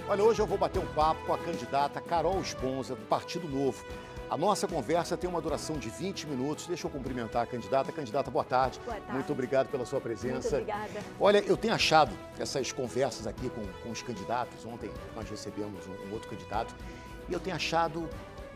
Olha, hoje eu vou bater um papo com a candidata Carol Esponza, do Partido Novo. A nossa conversa tem uma duração de 20 minutos. Deixa eu cumprimentar a candidata. Candidata, boa tarde. Boa tarde. Muito obrigado pela sua presença. Muito obrigada. Olha, eu tenho achado essas conversas aqui com os candidatos. Ontem nós recebemos um outro candidato e eu tenho achado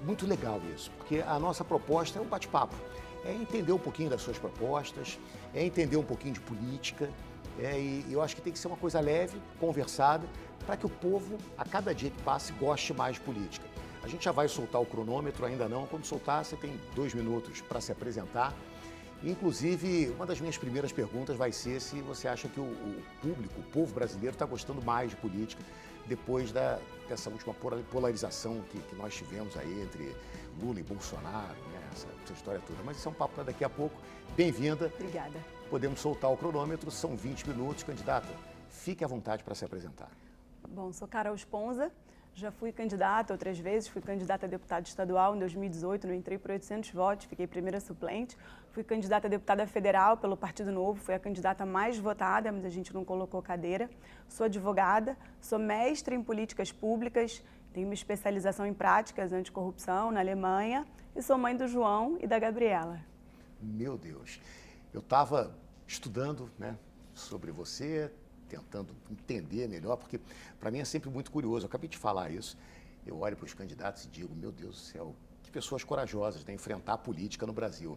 muito legal isso, porque a nossa proposta é um bate-papo. É entender um pouquinho das suas propostas, é entender um pouquinho de política. E eu acho que tem que ser uma coisa leve, conversada, para que o povo, a cada dia que passe, goste mais de política. A gente já vai soltar o cronômetro, ainda não. Quando soltar, você tem 2 minutos para se apresentar. Inclusive, uma das minhas primeiras perguntas vai ser se você acha que o público, o povo brasileiro, está gostando mais de política depois dessa última polarização que nós tivemos aí entre Lula e Bolsonaro, né? Essa história toda. Mas isso é um papo para daqui a pouco. Bem-vinda. Obrigada. Podemos soltar o cronômetro, são 20 minutos. Candidata, fique à vontade para se apresentar. Bom, sou Carol Esponza, já fui candidata outras vezes, fui candidata a deputada estadual em 2018, não entrei por 800 votos, fiquei primeira suplente. Fui candidata a deputada federal pelo Partido Novo, fui a candidata mais votada, mas a gente não colocou cadeira. Sou advogada, sou mestre em políticas públicas, tenho uma especialização em práticas anticorrupção na Alemanha e sou mãe do João e da Gabriela. Meu Deus, eu estava estudando, né, sobre você, tentando entender melhor, porque para mim é sempre muito curioso. Eu acabei de falar isso. Eu olho para os candidatos e digo, meu Deus do céu, que pessoas corajosas, né, enfrentar a política no Brasil.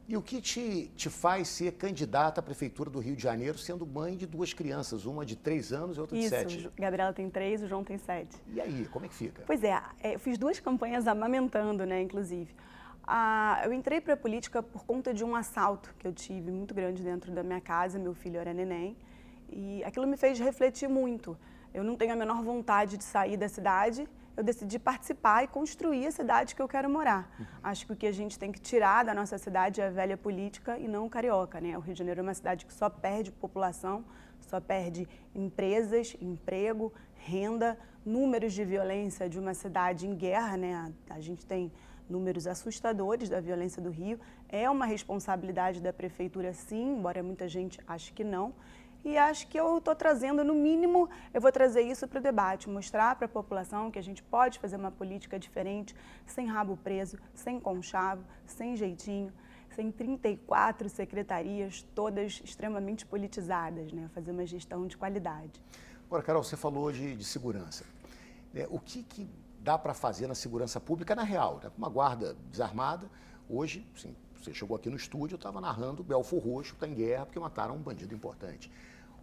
E o que te faz ser candidata à Prefeitura do Rio de Janeiro, sendo mãe de 2 crianças, uma de 3 anos e outra de 7? Isso, Gabriela tem 3, o João tem 7. E aí, como é que fica? Pois é, eu fiz 2 campanhas amamentando, né, inclusive. Eu entrei para a política por conta de um assalto que eu tive muito grande dentro da minha casa, meu filho era neném, e aquilo me fez refletir muito. Eu não tenho a menor vontade de sair da cidade, eu decidi participar e construir a cidade que eu quero morar. Acho que o que a gente tem que tirar da nossa cidade é a velha política e não o carioca, né? O Rio de Janeiro é uma cidade que só perde população, só perde empresas, emprego, renda, números de violência de uma cidade em guerra, né? A gente tem números assustadores da violência do Rio. É uma responsabilidade da prefeitura, sim, embora muita gente ache que não. E acho que eu estou trazendo, no mínimo, eu vou trazer isso para o debate, mostrar para a população que a gente pode fazer uma política diferente, sem rabo preso, sem conchavo, sem jeitinho, sem 34 secretarias, todas extremamente politizadas, né? Fazer uma gestão de qualidade. Agora, Carol, você falou de segurança. O que dá para fazer na segurança pública na real? Né? Uma guarda desarmada, hoje, sim, você chegou aqui no estúdio, eu estava narrando Belfor Roxo está em guerra porque mataram um bandido importante.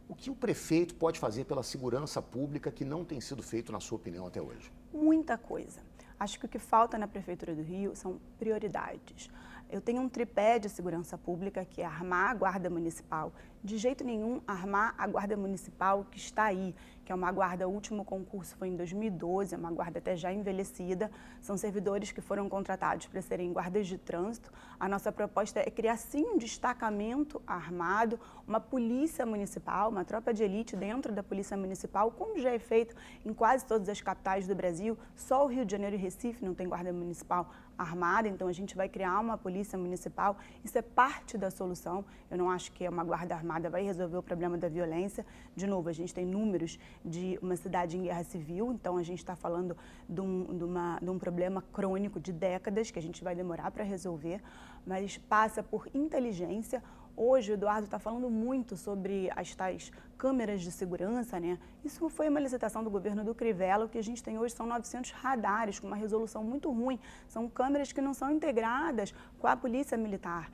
O que o prefeito pode fazer pela segurança pública que não tem sido feito, na sua opinião, até hoje? Muita coisa. Acho que o que falta na Prefeitura do Rio são prioridades. Eu tenho um tripé de segurança pública, que é armar a Guarda Municipal. De jeito nenhum, armar a Guarda Municipal que está aí, que é uma guarda, o último concurso foi em 2012, é uma guarda até já envelhecida. São servidores que foram contratados para serem guardas de trânsito. A nossa proposta é criar, sim, um destacamento armado, uma polícia municipal, uma tropa de elite dentro da polícia municipal, como já é feito em quase todas as capitais do Brasil. Só o Rio de Janeiro e Recife não tem guarda municipal armada, então a gente vai criar uma polícia municipal. Isso é parte da solução. Eu não acho que uma guarda armada vai resolver o problema da violência. De novo, a gente tem números de uma cidade em guerra civil, então a gente está falando de um problema crônico de décadas que a gente vai demorar para resolver, mas passa por inteligência. Hoje o Eduardo está falando muito sobre as tais câmeras de segurança, né? Isso foi uma licitação do governo do Crivella. O que a gente tem hoje são 900 radares com uma resolução muito ruim. São câmeras que não são integradas com a polícia militar.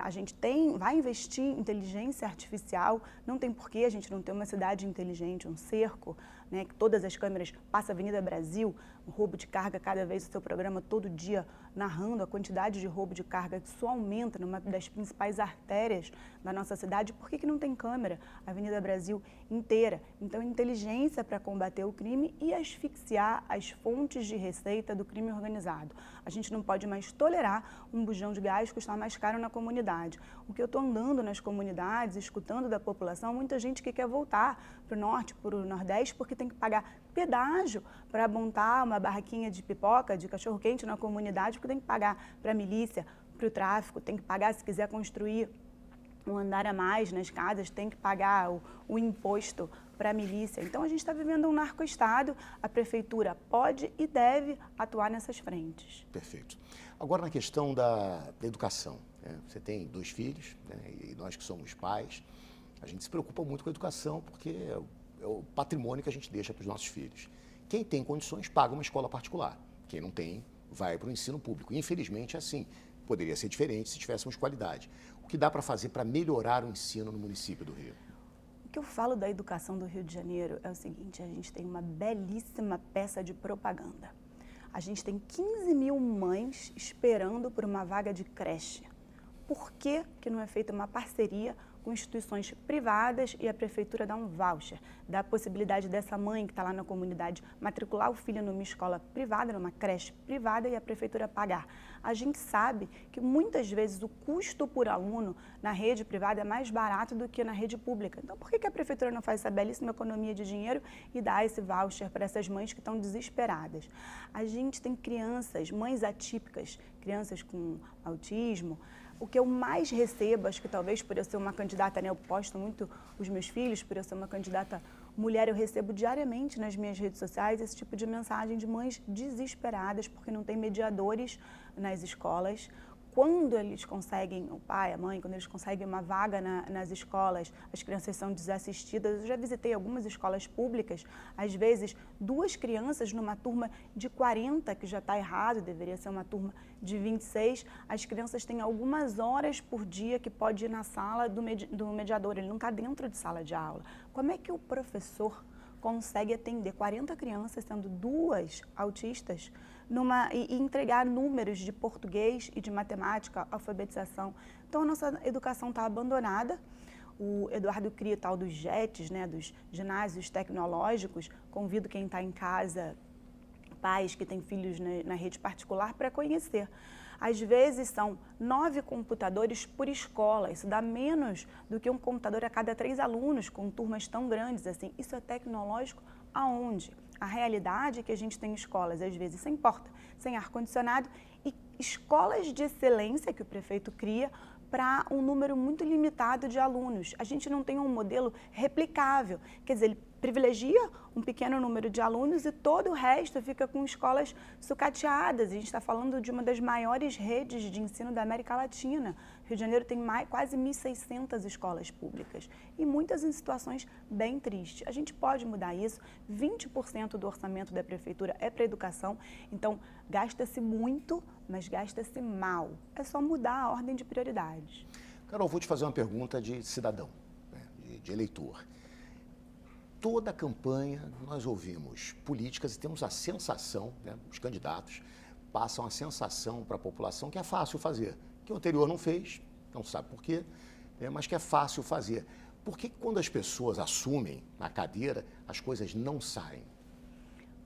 A gente vai investir em inteligência artificial, não tem porquê a gente não ter uma cidade inteligente, um cerco, né, que todas as câmeras passam a Avenida Brasil, o roubo de carga, cada vez o seu programa todo dia narrando a quantidade de roubo de carga que só aumenta numa das principais artérias da nossa cidade. Por que não tem câmera? A Avenida Brasil inteira. Então, inteligência para combater o crime e asfixiar as fontes de receita do crime organizado. A gente não pode mais tolerar um bujão de gás custar mais caro na comunidade. O que eu estou andando nas comunidades, escutando da população, muita gente que quer voltar para o norte, para o nordeste, porque tem que pagar pedágio para montar uma barraquinha de pipoca, de cachorro-quente na comunidade, porque tem que pagar para a milícia, para o tráfico, tem que pagar se quiser construir um andar a mais nas casas, tem que pagar o imposto para a milícia. Então, a gente está vivendo um narco-estado, a prefeitura pode e deve atuar nessas frentes. Perfeito. Agora, na questão da educação, né? Você tem 2 filhos, né? E nós que somos pais, a gente se preocupa muito com a educação porque é o patrimônio que a gente deixa para os nossos filhos. Quem tem condições paga uma escola particular, quem não tem vai para o ensino público. Infelizmente é assim, poderia ser diferente se tivéssemos qualidade. O que dá para fazer para melhorar o ensino no município do Rio? O que eu falo da educação do Rio de Janeiro é o seguinte: a gente tem uma belíssima peça de propaganda. A gente tem 15 mil mães esperando por uma vaga de creche. Por que que não é feita uma parceria com instituições privadas e a prefeitura dá um voucher, dá a possibilidade dessa mãe que está lá na comunidade matricular o filho numa escola privada, numa creche privada e a prefeitura pagar? A gente sabe que muitas vezes o custo por aluno na rede privada é mais barato do que na rede pública. Então, por que a prefeitura não faz essa belíssima economia de dinheiro e dá esse voucher para essas mães que estão desesperadas? A gente tem crianças, mães atípicas, crianças com autismo. O que eu mais recebo, acho que talvez por eu ser uma candidata, né, eu posto muito os meus filhos, por eu ser uma candidata mulher, eu recebo diariamente nas minhas redes sociais esse tipo de mensagem de mães desesperadas porque não tem mediadores nas escolas. Quando eles conseguem, o pai, a mãe, quando eles conseguem uma vaga nas escolas, as crianças são desassistidas. Eu já visitei algumas escolas públicas, às vezes 2 crianças numa turma de 40, que já está errado, deveria ser uma turma de 26. As crianças têm algumas horas por dia que pode ir na sala do mediador, ele não está dentro de sala de aula. Como é que o professor consegue atender 40 crianças, sendo 2 autistas, e entregar números de português e de matemática, alfabetização? Então, a nossa educação está abandonada. O Eduardo cria tal dos JETs, né, dos ginásios tecnológicos. Convido quem está em casa, pais que têm filhos na rede particular, para conhecer. Às vezes são 9 computadores por escola, isso dá menos do que um computador a cada 3 alunos, com turmas tão grandes assim. Isso é tecnológico aonde? A realidade é que a gente tem escolas, às vezes, sem porta, sem ar-condicionado, e escolas de excelência que o prefeito cria para um número muito limitado de alunos. A gente não tem um modelo replicável, quer dizer, ele privilegia um pequeno número de alunos e todo o resto fica com escolas sucateadas. A gente está falando de uma das maiores redes de ensino da América Latina. O Rio de Janeiro tem quase 1.600 escolas públicas e muitas em situações bem tristes. A gente pode mudar isso. 20% do orçamento da prefeitura é para educação, então gasta-se muito, mas gasta-se mal. É só mudar a ordem de prioridades. Carol, vou te fazer uma pergunta de cidadão, né, de eleitor. Toda a campanha nós ouvimos políticas e temos a sensação, né, os candidatos passam a sensação para a população que é fácil fazer, que o anterior não fez, não sabe por quê, mas que é fácil fazer. Por que quando as pessoas assumem na cadeira, as coisas não saem?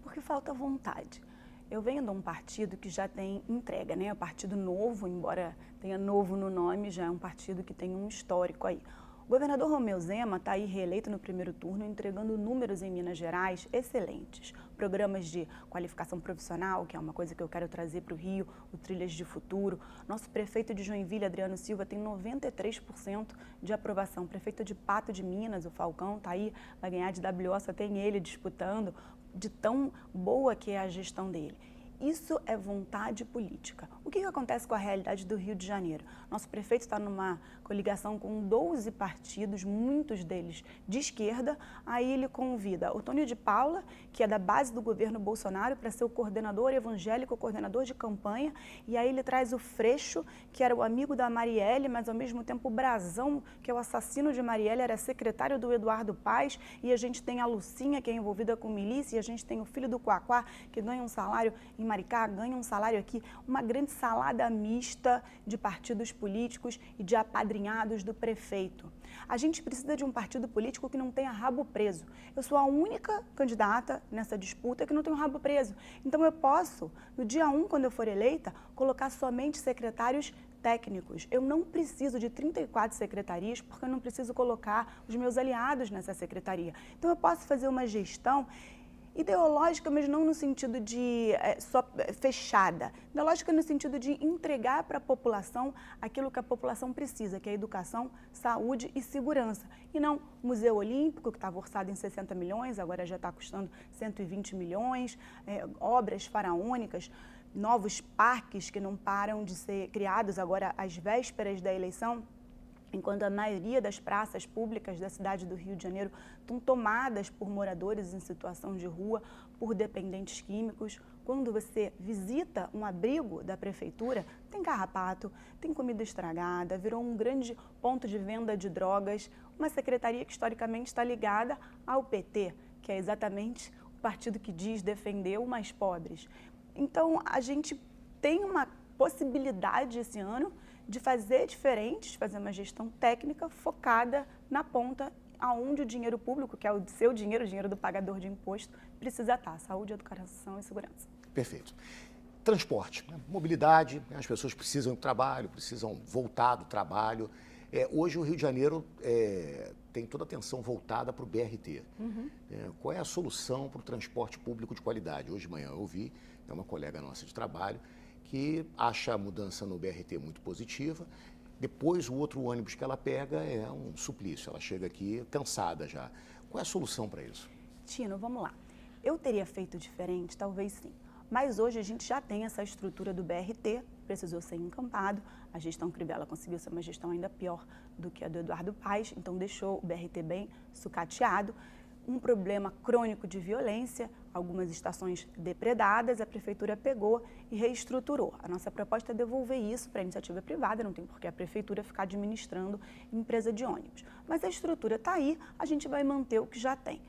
Porque falta vontade. Eu venho de um partido que já tem entrega, né? O Partido Novo, embora tenha novo no nome, já é um partido que tem um histórico aí. O governador Romeu Zema está aí reeleito no primeiro turno, entregando números em Minas Gerais excelentes. Programas de qualificação profissional, que é uma coisa que eu quero trazer para o Rio, o Trilhas de Futuro. Nosso prefeito de Joinville, Adriano Silva, tem 93% de aprovação. Prefeito de Pato de Minas, o Falcão, está aí, vai ganhar de WO, só tem ele disputando, de tão boa que é a gestão dele. Isso é vontade política. O que acontece com a realidade do Rio de Janeiro? Nosso prefeito está numa coligação com 12 partidos, muitos deles de esquerda. Aí ele convida o Tônio de Paula, que é da base do governo Bolsonaro, para ser o coordenador evangélico, o coordenador de campanha. E aí ele traz o Freixo, que era o amigo da Marielle, mas ao mesmo tempo o Brazão, que é o assassino de Marielle, era secretário do Eduardo Paes. E a gente tem a Lucinha, que é envolvida com milícia, e a gente tem o filho do Quaquá, que ganha um salário em Maricá, ganha um salário aqui, uma grande salada mista de partidos políticos e de apadrinhados do prefeito. A gente precisa de um partido político que não tenha rabo preso. Eu sou a única candidata nessa disputa que não tem um rabo preso. Então eu posso, no dia 1, quando eu for eleita, colocar somente secretários técnicos. Eu não preciso de 34 secretarias porque eu não preciso colocar os meus aliados nessa secretaria. Então eu posso fazer uma gestão ideológica, mas não no sentido de só fechada. Ideológica no sentido de entregar para a população aquilo que a população precisa, que é educação, saúde e segurança. E não Museu Olímpico, que estava orçado em 60 milhões, agora já está custando 120 milhões, obras faraônicas, novos parques que não param de ser criados agora às vésperas da eleição, enquanto a maioria das praças públicas da cidade do Rio de Janeiro estão tomadas por moradores em situação de rua, por dependentes químicos. Quando você visita um abrigo da prefeitura, tem carrapato, tem comida estragada, virou um grande ponto de venda de drogas, uma secretaria que historicamente está ligada ao PT, que é exatamente o partido que diz defender os mais pobres. Então, a gente tem uma possibilidade esse ano de fazer diferente, de fazer uma gestão técnica focada na ponta aonde o dinheiro público, que é o seu dinheiro, o dinheiro do pagador de imposto, precisa estar. Saúde, educação e segurança. Perfeito. Transporte, né? Mobilidade, as pessoas precisam do trabalho, precisam voltar do trabalho. Hoje o Rio de Janeiro tem toda a atenção voltada para o BRT. Qual é a solução para o transporte público de qualidade? Hoje de manhã eu ouvi, uma colega nossa de trabalho, que acha a mudança no BRT muito positiva. Depois, o outro ônibus que ela pega é um suplício. Ela chega aqui cansada já. Qual é a solução para isso? Tino, vamos lá. Eu teria feito diferente? Talvez sim. Mas hoje a gente já tem essa estrutura do BRT, precisou ser encampado. A gestão Crivella conseguiu ser uma gestão ainda pior do que a do Eduardo Paes, então deixou o BRT bem sucateado. Um problema crônico de violência, algumas estações depredadas, a prefeitura pegou e reestruturou. A nossa proposta é devolver isso para a iniciativa privada, não tem por que a prefeitura ficar administrando empresa de ônibus. Mas a estrutura está aí, a gente vai manter o que já tem.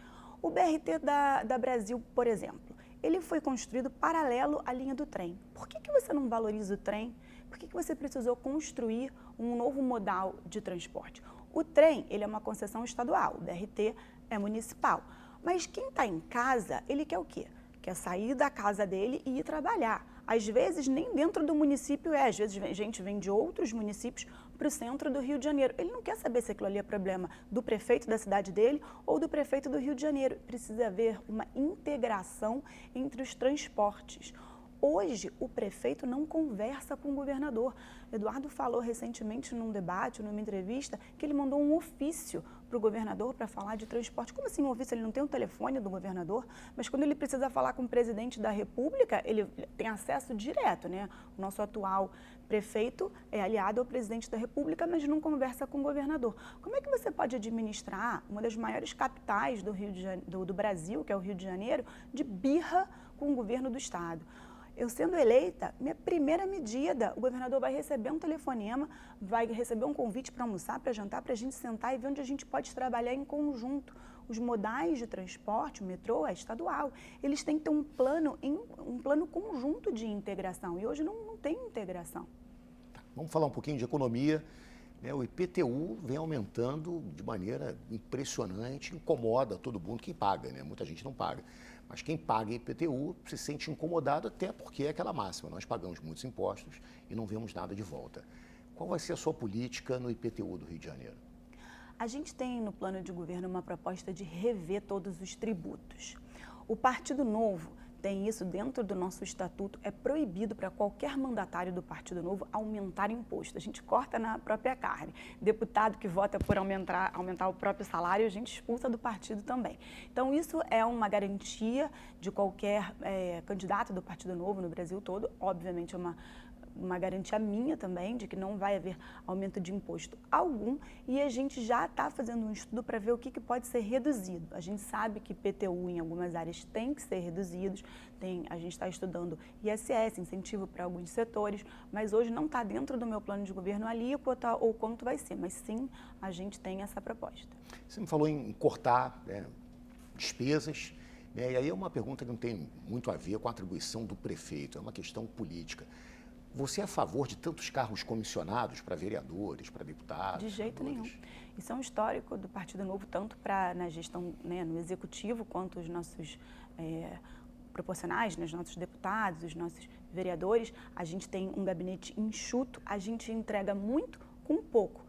O BRT da Brasil, por exemplo, ele foi construído paralelo à linha do trem. Por que você não valoriza o trem? Por que você precisou construir um novo modal de transporte? O trem, ele é uma concessão estadual, o BRT é municipal. Mas quem está em casa, ele quer o quê? Quer sair da casa dele e ir trabalhar. Às vezes, nem dentro do município às vezes a gente vem de outros municípios para o centro do Rio de Janeiro. Ele não quer saber se aquilo ali é problema do prefeito da cidade dele ou do prefeito do Rio de Janeiro. Precisa haver uma integração entre os transportes. Hoje, o prefeito não conversa com o governador. Eduardo falou recentemente num debate, numa entrevista, que ele mandou um ofício para o governador para falar de transporte. Como assim um ofício? Ele não tem o telefone do governador, mas quando ele precisa falar com o presidente da República, ele tem acesso direto, né? O nosso atual prefeito é aliado ao presidente da República, mas não conversa com o governador. Como é que você pode administrar uma das maiores capitais do Brasil, que é o Rio de Janeiro, de birra com o governo do estado? Eu sendo eleita, minha primeira medida, o governador vai receber um telefonema, vai receber um convite para almoçar, para jantar, para a gente sentar e ver onde a gente pode trabalhar em conjunto. Os modais de transporte, o metrô é estadual, eles têm que ter um plano conjunto de integração e hoje não tem integração. Vamos falar um pouquinho de economia. O IPTU vem aumentando de maneira impressionante, incomoda todo mundo, quem paga, né? Muita gente não paga. Mas quem paga IPTU se sente incomodado até porque é aquela máxima, nós pagamos muitos impostos e não vemos nada de volta. Qual vai ser a sua política no IPTU do Rio de Janeiro? A gente tem no plano de governo uma proposta de rever todos os tributos. O Partido Novo tem isso dentro do nosso estatuto, é proibido para qualquer mandatário do Partido Novo aumentar imposto. A gente corta na própria carne. Deputado que vota por aumentar o próprio salário, a gente expulsa do partido também. Então, isso é uma garantia de qualquer candidato do Partido Novo no Brasil todo. Obviamente, é uma garantia minha também de que não vai haver aumento de imposto algum e a gente já está fazendo um estudo para ver o que pode ser reduzido. A gente sabe que IPTU em algumas áreas tem que ser reduzidos, a gente está estudando ISS, incentivo para alguns setores, mas hoje não está dentro do meu plano de governo a alíquota ou quanto vai ser, mas sim a gente tem essa proposta. Você me falou em cortar despesas, e aí é uma pergunta que não tem muito a ver com a atribuição do prefeito, é uma questão política. Você é a favor de tantos carros comissionados para vereadores, para deputados? De jeito nenhum. Isso é um histórico do Partido Novo, tanto na gestão, no executivo, quanto os nossos proporcionais, os nossos deputados, os nossos vereadores. A gente tem um gabinete enxuto, a gente entrega muito com pouco.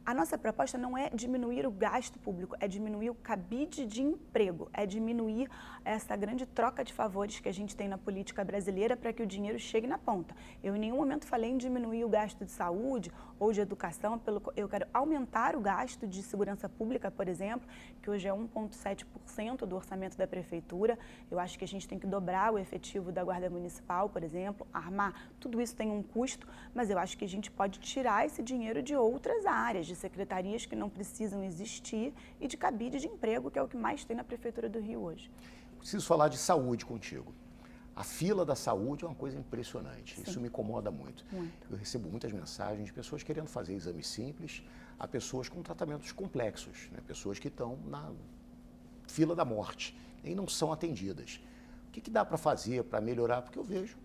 A nossa proposta não é diminuir o gasto público, é diminuir o cabide de emprego, é diminuir essa grande troca de favores que a gente tem na política brasileira para que o dinheiro chegue na ponta. Eu em nenhum momento falei em diminuir o gasto de saúde ou de educação, eu quero aumentar o gasto de segurança pública, por exemplo, que hoje é 1,7% do orçamento da prefeitura. Eu acho que a gente tem que dobrar o efetivo da Guarda Municipal, por exemplo, armar, tudo isso tem um custo, mas eu acho que a gente pode tirar esse dinheiro de outras áreas, de secretarias que não precisam existir e de cabide de emprego, que é o que mais tem na Prefeitura do Rio hoje. Preciso falar de saúde contigo. A fila da saúde é uma coisa impressionante. Sim. Isso me incomoda muito. Eu recebo muitas mensagens de pessoas querendo fazer exames simples a pessoas com tratamentos complexos, né? Pessoas que estão na fila da morte e não são atendidas. O que dá para fazer para melhorar? Porque eu vejo,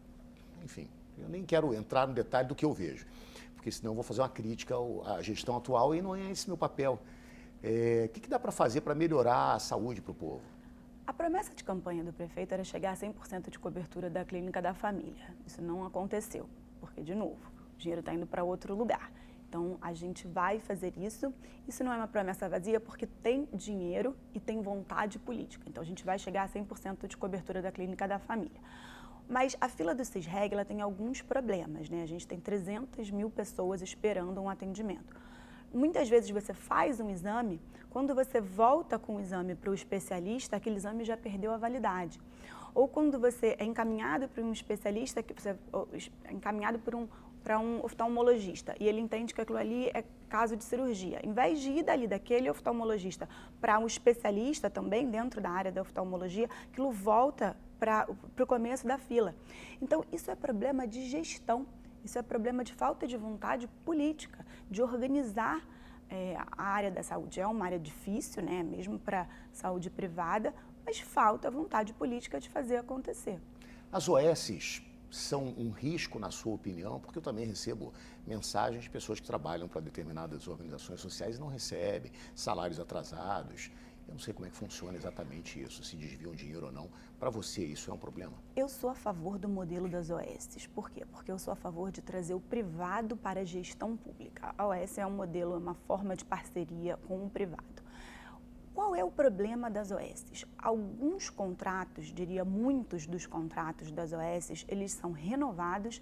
enfim, eu nem quero entrar no detalhe do que eu vejo, porque senão eu vou fazer uma crítica à gestão atual e não é esse meu papel. O que dá para fazer para melhorar a saúde para o povo? A promessa de campanha do prefeito era chegar a 100% de cobertura da clínica da família. Isso não aconteceu, porque, de novo, o dinheiro está indo para outro lugar. Então, a gente vai fazer isso. Isso não é uma promessa vazia, porque tem dinheiro e tem vontade política. Então, a gente vai chegar a 100% de cobertura da clínica da família. Mas a fila do CISREG, ela tem alguns problemas, né? A gente tem 300 mil pessoas esperando um atendimento. Muitas vezes você faz um exame, quando você volta com o exame para o especialista, aquele exame já perdeu a validade. Ou quando você é encaminhado para um especialista, que você é encaminhado para um oftalmologista e ele entende que aquilo ali é caso de cirurgia. Em vez de ir dali daquele oftalmologista para um especialista também dentro da área da oftalmologia, aquilo volta para o começo da fila. Então, isso é problema de gestão. Isso é problema de falta de vontade política, de organizar a área da saúde. É uma área difícil, né, mesmo para saúde privada, mas falta vontade política de fazer acontecer. As OSs são um risco, na sua opinião? Porque eu também recebo mensagens de pessoas que trabalham para determinadas organizações sociais e não recebem, salários atrasados. Eu não sei como é que funciona exatamente isso, se desviam dinheiro ou não. Para você, isso é um problema? Eu sou a favor do modelo das OSs. Por quê? Porque eu sou a favor de trazer o privado para a gestão pública. A OS é um modelo, é uma forma de parceria com o privado. Qual é o problema das OSs? Alguns contratos, diria muitos dos contratos das OSs, eles são renovados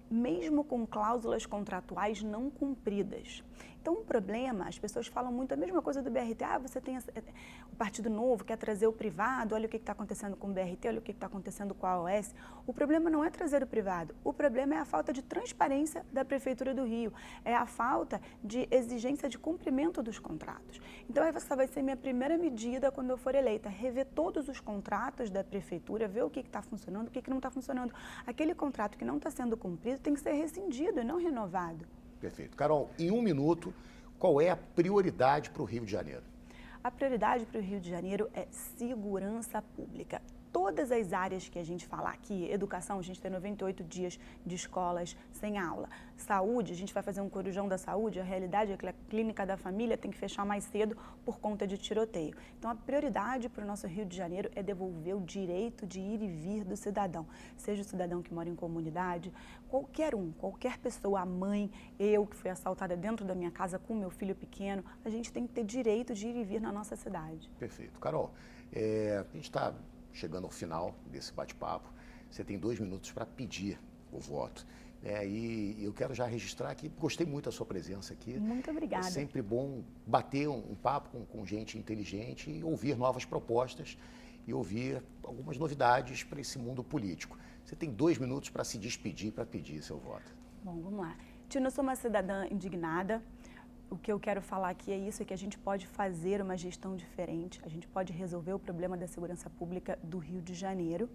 mesmo com cláusulas contratuais não cumpridas. Então, o problema, as pessoas falam muito a mesma coisa do BRT. Ah, você tem o Partido Novo, quer trazer o privado, olha o que está acontecendo com o BRT, olha o que está acontecendo com a OS. O problema não é trazer o privado, o problema é a falta de transparência da Prefeitura do Rio, é a falta de exigência de cumprimento dos contratos. Então, essa vai ser minha primeira medida quando eu for eleita, rever todos os contratos da Prefeitura, ver o que está funcionando, o que não está funcionando. Aquele contrato que não está sendo cumprido tem que ser rescindido e não renovado. Perfeito. Carol, em 1 minuto, qual é a prioridade para o Rio de Janeiro? A prioridade para o Rio de Janeiro é segurança pública. Todas as áreas que a gente falar aqui, educação, a gente tem 98 dias de escolas sem aula. Saúde, a gente vai fazer um corujão da saúde, a realidade é que a clínica da família tem que fechar mais cedo por conta de tiroteio. Então, a prioridade para o nosso Rio de Janeiro é devolver o direito de ir e vir do cidadão. Seja o cidadão que mora em comunidade, qualquer pessoa, a mãe, eu que fui assaltada dentro da minha casa com meu filho pequeno, a gente tem que ter direito de ir e vir na nossa cidade. Perfeito. Carol, a gente está chegando ao final desse bate-papo. Você tem 2 minutos para pedir o voto. E eu quero já registrar que gostei muito da sua presença aqui. Muito obrigada. É sempre bom bater um papo com gente inteligente e ouvir novas propostas e ouvir algumas novidades para esse mundo político. Você tem 2 minutos para se despedir, para pedir seu voto. Bom, vamos lá. Tina, eu sou uma cidadã indignada. O que eu quero falar aqui é isso, é que a gente pode fazer uma gestão diferente, a gente pode resolver o problema da segurança pública do Rio de Janeiro.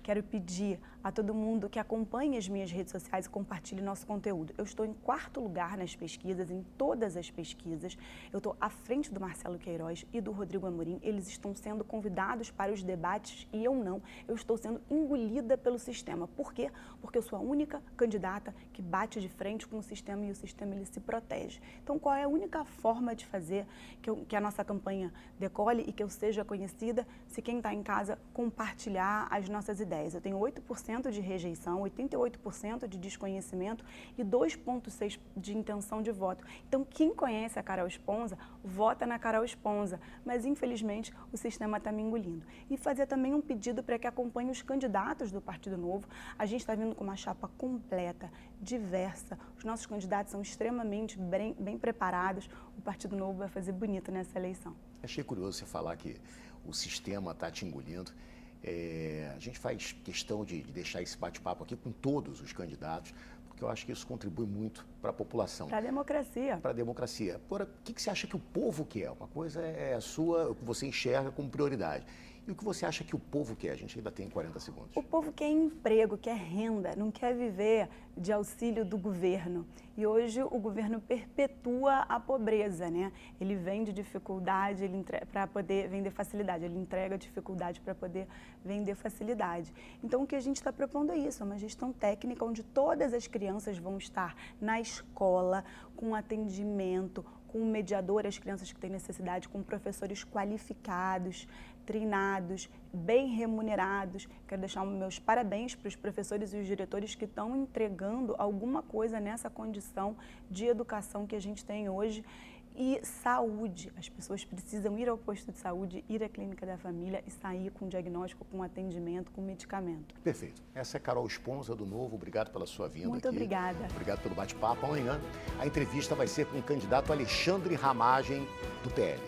Quero pedir a todo mundo que acompanhe as minhas redes sociais e compartilhe nosso conteúdo. Eu estou em 4º lugar nas pesquisas, em todas as pesquisas. Eu estou à frente do Marcelo Queiroz e do Rodrigo Amorim. Eles estão sendo convidados para os debates e eu não. Eu estou sendo engolida pelo sistema. Por quê? Porque eu sou a única candidata que bate de frente com o sistema e o sistema ele se protege. Então, qual é a única forma de fazer que a nossa campanha decole e que eu seja conhecida? Se quem está em casa compartilhar as nossas ideias. 10. Eu tenho 8% de rejeição, 88% de desconhecimento e 2,6% de intenção de voto. Então, quem conhece a Carol Esponza, vota na Carol Esponza, mas infelizmente o sistema está me engolindo. E fazer também um pedido para que acompanhe os candidatos do Partido Novo. A gente está vindo com uma chapa completa, diversa. Os nossos candidatos são extremamente bem preparados. O Partido Novo vai fazer bonito nessa eleição. Achei curioso você falar que o sistema está te engolindo. A gente faz questão de deixar esse bate-papo aqui com todos os candidatos, porque eu acho que isso contribui muito para a população. Para a democracia. Para a democracia. Agora, o que você acha que o povo quer? Uma coisa é a sua, o que você enxerga como prioridade. E o que você acha que o povo quer? A gente ainda tem 40 segundos. O povo quer emprego, quer renda, não quer viver de auxílio do governo. E hoje o governo perpetua a pobreza, né? Ele vende dificuldade para poder vender facilidade, ele entrega dificuldade para poder vender facilidade. Então o que a gente está propondo é isso, é uma gestão técnica onde todas as crianças vão estar na escola, com atendimento, com um mediador, as crianças que têm necessidade, com professores qualificados, treinados, bem remunerados. Quero deixar meus parabéns para os professores e os diretores que estão entregando alguma coisa nessa condição de educação que a gente tem hoje. E saúde, as pessoas precisam ir ao posto de saúde, ir à clínica da família e sair com diagnóstico, com atendimento, com medicamento. Perfeito. Essa é Carol Esponza do Novo. Obrigado pela sua vinda Muito aqui. obrigada. Obrigado pelo bate-papo. Amanhã a entrevista vai ser com o candidato Alexandre Ramagem, do PL.